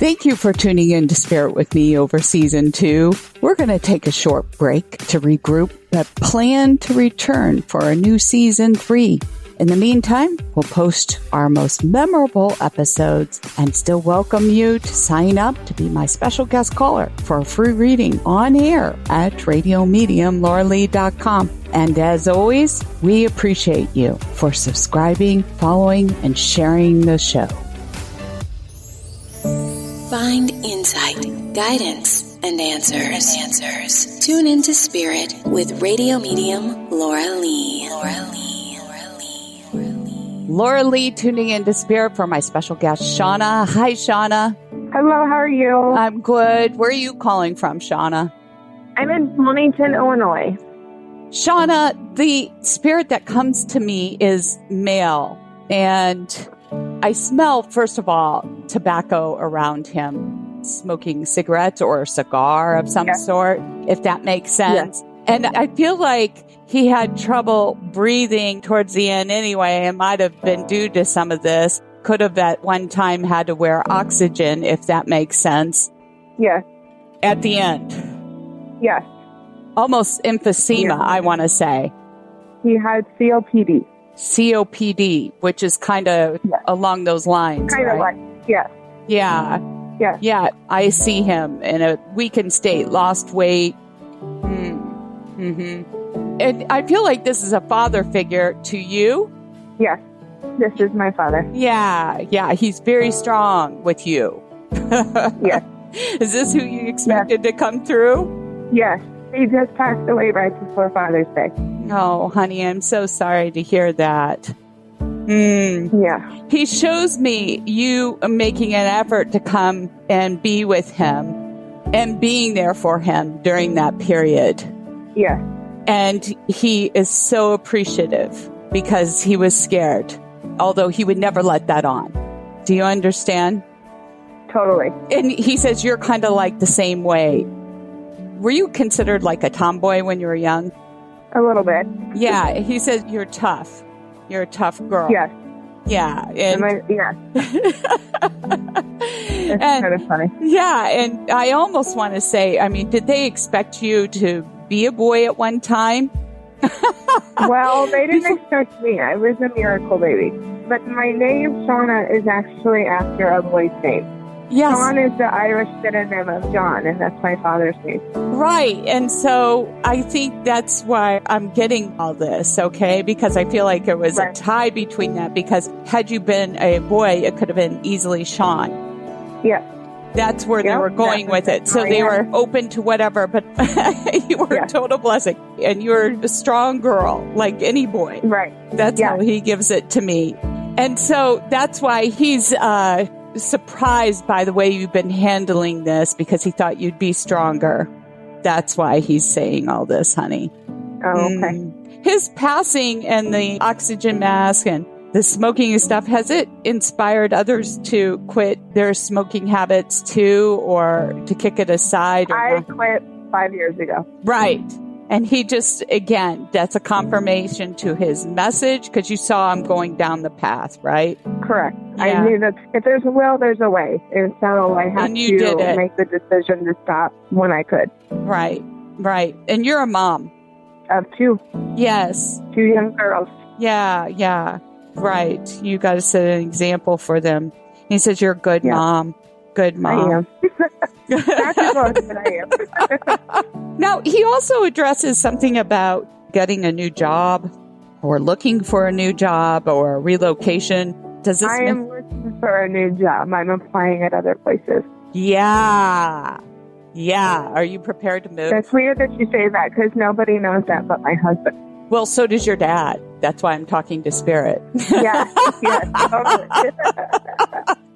Thank you for tuning in to Spirit with me over Season 2. We're going to take a short break to regroup, but plan to return for a new Season 3. In the meantime, we'll post our most memorable episodes and still welcome you to sign up to be my special guest caller for a free reading on air at radiomediumlauralee.com. And as always, we appreciate you for subscribing, following, and sharing the show. Find insight, guidance, and answers. Tune into Spirit with radio medium Laura Lee. Laura Lee tuning into Spirit for my special guest, Shawna. Hi, Shawna. Hello, how are you? I'm good. Where are you calling from, Shawna? I'm in Wilmington, Illinois. Shawna, the spirit that comes to me is male, and I smell, first of all, tobacco around him, smoking cigarettes or a cigar of some sort, if that makes sense. Yes. And I feel like he had trouble breathing towards the end anyway. It might have been due to some of this. Could have at one time had to wear oxygen, if that makes sense. Yes. At the end. Yes. Almost emphysema, I want to say. He had COPD. COPD, which is kind of along those lines, kind right? of like, yes. Yeah. Yes. Yeah, I see him in a weakened state, lost weight. And I feel like this is a father figure to you. Yes, this is my father. Yeah, he's very strong with you. Yes. Is this who you expected to come through? Yes, he just passed away right before Father's Day. Oh, honey, I'm so sorry to hear that. Yeah. He shows me you making an effort to come and be with him and being there for him during that period. Yes. And he is so appreciative because he was scared, although he would never let that on. Do you understand? Totally. And he says you're kind of like the same way. Were you considered like a tomboy when you were young? A little bit. Yeah. He says you're tough. You're a tough girl. Yes. Yeah. And It's kind of funny. Yeah. And I almost want to say, I mean, did they expect you to be a boy at one time? Well, they didn't expect me. I was a miracle baby. But my name, Shawna, is actually after a boy's name. Yes. John is the Irish synonym of John, and that's my father's name. Right. And so I think that's why I'm getting all this, okay? Because I feel like there was a tie between that, because had you been a boy, it could have been easily Sean. Yeah. That's where they were going with it. So they were open to whatever, but you were a total blessing. And you're a strong girl, like any boy. Right. That's how he gives it to me. And so that's why he's surprised by the way you've been handling this, because he thought you'd be stronger. That's why he's saying all this, honey. Oh, okay. His passing and the oxygen mask and the smoking and stuff, has it inspired others to quit their smoking habits too, or to kick it aside? I quit 5 years ago. Right. And he just, again, that's a confirmation to his message, because you saw him going down the path, right? Correct. Yeah. I knew that if there's a will, there's a way. And so I had to make the decision to stop when I could. Right, right. And you're a mom. Of two. Yes. 2 young girls. Yeah. Right. You got to set an example for them. He says you're a good mom. Good mom. I am. Not too close, but I am. Now, he also addresses something about getting a new job or looking for a new job or relocation. Does this I am looking for a new job. I'm applying at other places. Yeah. Are you prepared to move? That's weird that you say that, because nobody knows that but my husband. Well, so does your dad. That's why I'm talking to Spirit. Yeah, totally.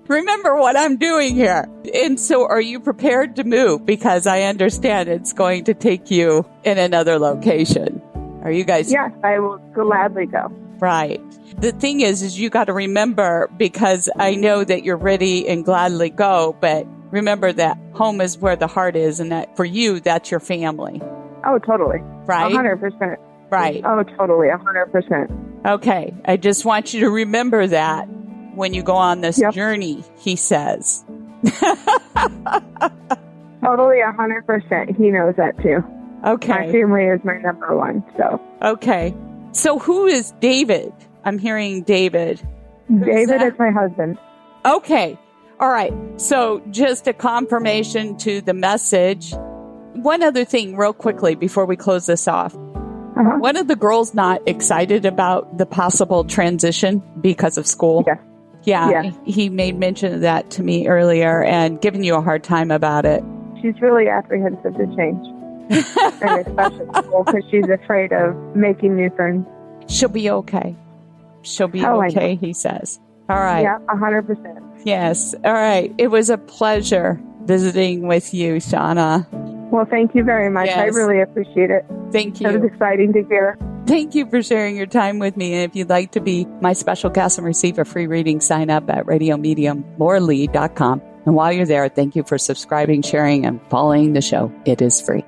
Remember what I'm doing here. And so are you prepared to move? Because I understand it's going to take you in another location. Are you guys? Yes, I will gladly go. Right. The thing is you got to remember, because I know that you're ready and gladly go, but remember that home is where the heart is, and that for you, that's your family. Oh, totally. Right? 100%. Right. Oh, totally. 100%. Okay. I just want you to remember that when you go on this journey, he says. Totally 100%. He knows that too. Okay. My family is my number one. So. Okay. So who is David? I'm hearing David. David is my husband. Okay. All right. So just a confirmation to the message. One other thing real quickly before we close this off. One of the girls not excited about the possible transition because of school. Yeah. He made mention of that to me earlier and given you a hard time about it. She's really apprehensive to change. And especially school because she's afraid of making new friends. She'll be okay. She'll be okay, he says. All right. Yeah, 100%. Yes. All right. It was a pleasure visiting with you, Shawna. Well, thank you very much. Yes. I really appreciate it. Thank you. It was exciting to hear. Thank you for sharing your time with me. And if you'd like to be my special guest and receive a free reading, sign up at radiomediumlauralee.com. And while you're there, thank you for subscribing, sharing, and following the show. It is free.